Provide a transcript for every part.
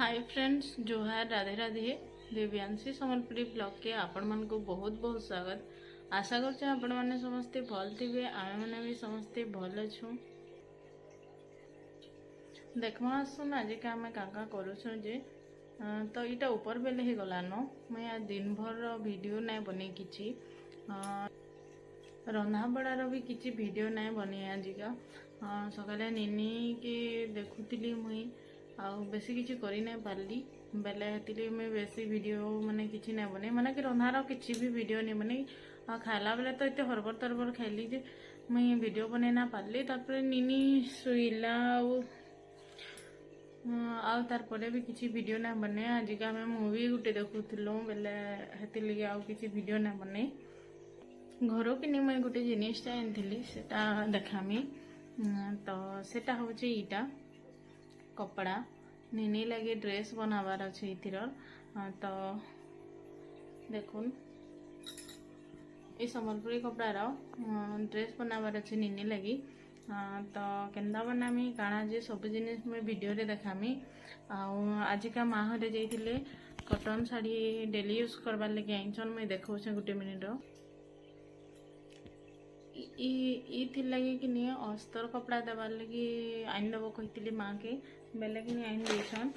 Hi friends, जोहार, Radhe Radhe. Divyanshi Sambalpuri blog के आपण मन को बहुत बहुत स्वागत। आशा करछे आपण माने समस्ते भल थिबे, आमे माने भी समस्ते भल अछु। देखमा आसुन आज के आमे काका करूछु जे तो इटा ऊपर बेले ही गलानो। मैं आज दिन भर वीडियो नै बने किछि रंधा बड़ार भी किछि वीडियो नै बने आजिका। सकाले निनी के देखुतिली मुई आउ बेसी किछि करि नै पारली बेले हेतिली मैं बेसी वीडियो माने किछि नै बने माने कि रंधार किछि भी वीडियो नै बने। खाला बेले तो इते हरबर तरबर खाइली जे मैं वीडियो बने ना पारली। तापर निनी सुइला आउ तार परे भी किछि वीडियो ना बने। आजिका आमे मूवी गुटे देखुथिलु बेले हेतिली आउ किछि वीडियो ना बने। घर कि मैं गोटे जिनिसटा आनी सेटा देखामी। तो सेटा होचे इटा कपड़ा निनी लगे ड्रेस बनाबार अच्छे इथिर। तो देखुन ये सम्बलपुरी कपड़ार ड्रेस बनाबार अच्छे निनी लगी। तो केन्दा बनामी काଣା जे सब जिनिस मैं वीडियो रे देखामी। आजिका Mahare जाइथिले cotton sari daily use करबार लगे आइछन। मैं देखौछे गोटे मिनिट ई लगे कि नहीं अस्तर कपड़ा देवार लगी आईन देव कही माँ के बेले कि आईन देसन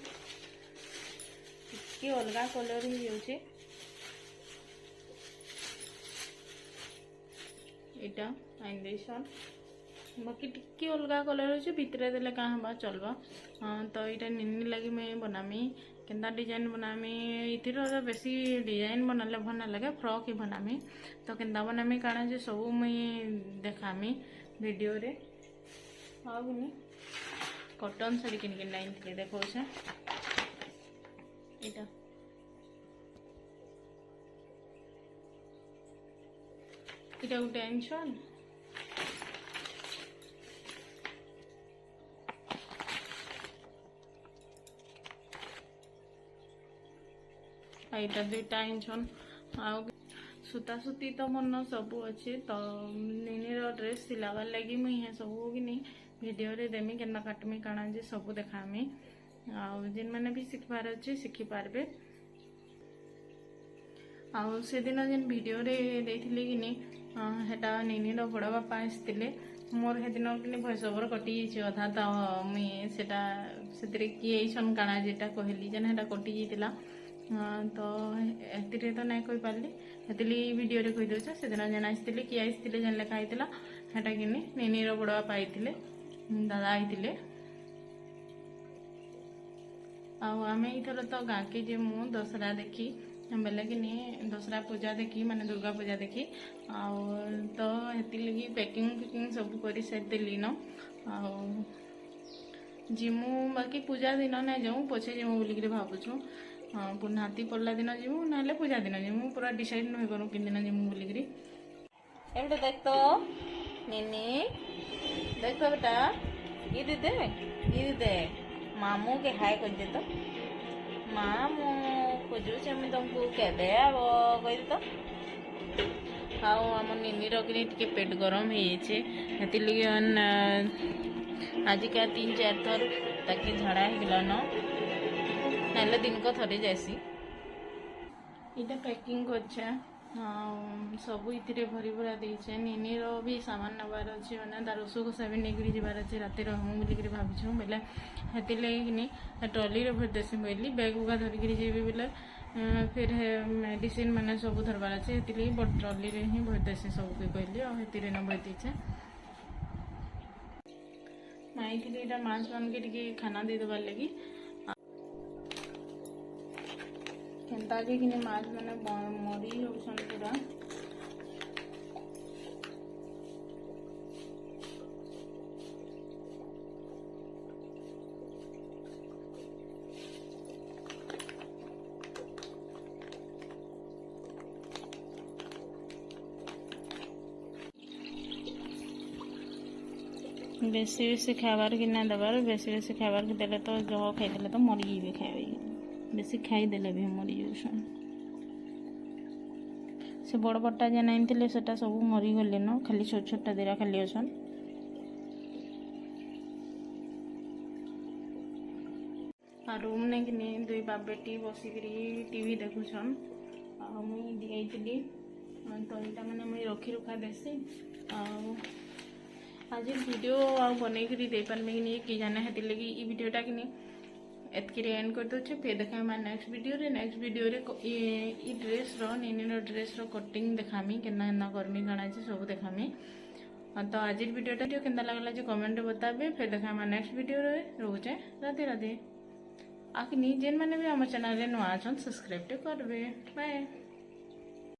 कि अलग कलर ही जाऊे इटा आईन देसन बाकी टिके अलग कलर हो भितर देले क्या हवा चलबा। तो यहाँ निनी लगी मैं बनामी केन्दा डिजाइन बनामी। इतिर बेसी डिजाइन बनाले भल ना लगे फ्रॉक ही बनामी। तो केन्दा बनामी काଣା जे सब मुई देखामी वीडियो रे। आउनी कॉटन साड़ी किन किन लाइन थी देखो इटा इटा गोटे आनछन। यहाँ दुईटा आनछन। सूता सूती तो मन सब अच्छे। तो निनीर ड्रेस सिलाबार लगी मुझे सब कि नहीं वीडियो रे देमी केन्दा काटमी काଣା जे सब देखामी। जिन मैंने भी शिखबार अच्छे शिखिपारे। आउ से दिन जेन वीडियो रे देइथिले कि नहीं हेटा निनीर बड़ बापा आसते मोर हे दिन कि भॉइस ओवर कटि जाइए अधा। तो मुई सेटा से किए छन काଣା जेटा कहली जेन हेटा कटि जाइतिला। तो एतिरे तो नहीं कही पार्ली हेतिली वीडियो रे कही दउछ। से दिन जेन आइथिले कि आइथिले जेन लेखा आइतिला हेटा कि निनीर बड़ बापा आइथिले दादा आइथिले। आमे इथर तो गाँ के जे मु दशहरा देखी बेले कि दशहरा पूजा देखी माने दुर्गा पूजा देखी। तो हेति लगी पैकिंग सब कर सारी न जिमु बाकी पूजा दिन ना जाऊँ पछे जिमु बोलिक भावुँ। पूर्णाती पड़ला दिन जीमु ना पूजा दिन जीमु पूरा डिसाइड नहीं करूँ कि दिन जीमु बोलिकी। एबे देख तो निनी देख तो बेटा ये दे मामू के हाय कर दे। तो मामू खोजुचे मुझे तुमको केबे आब कह तो। आम निनी रखी पेट गरम होती लगे आजिका 3-4 थर ताकि झाड़ा होगलान ना दिन को थरी जासी। इटा पैकिंग कर सब इतरे भरी भरा देचे। निनीर भी सामान नबार अच्छे मैंने तार ओष घोषा भी नहीं जबार अच्छे राति रहमु बोलिक भावुँ बेले हेती लगे कि ट्रली भर देसी बोली बैग उगा धरिक जीवी बेले फिर मेडिसिन मैंने सब धरबार अच्छे हेती लगे बड़ ट्रली ही भर देसी सब कहली आती न भर देचे। माई थी यहाँ माछ मान के खाना दे देवार लगी केन्ता जे कि माछ मैंने मरी होसन पूरा। बेसी बेसी खाबार कि ना देवार बेसी खाबार के देले तो जह खाईदे तो मरी जाइए खाए बेसी खाईदे भी मरी जाऊन। से बड़ बड़टा जेन आनी से सब मरीगले न खाली छोट छोटा दिरा खाली अछन। आ रूम ने कि दुई बाप बेटी बसिक टीवी देखुछन मुझे तो यहाँ मैंने मुझे रखी रुखा देसी आज वीडियो बनई दे पार्मी कि नहीं कि जाने हेती लगी ई वीडियोटा कि एतकी एंड कर दूचे फिर देखा नेक्स्ट वीडियो रे ड्रेस रो ड्रेस रो कटिंग देखामी केना करमी काଣା सब देखामी तो आज वीडियोटा केन्ता लगला जो कमेंट बताबे फिर देखा नेक्स्ट वीडियो रे रोचे राधे राधे आकनी जेन मैंने भी आम चैनल नुआ सब्सक्राइब करबे बाय।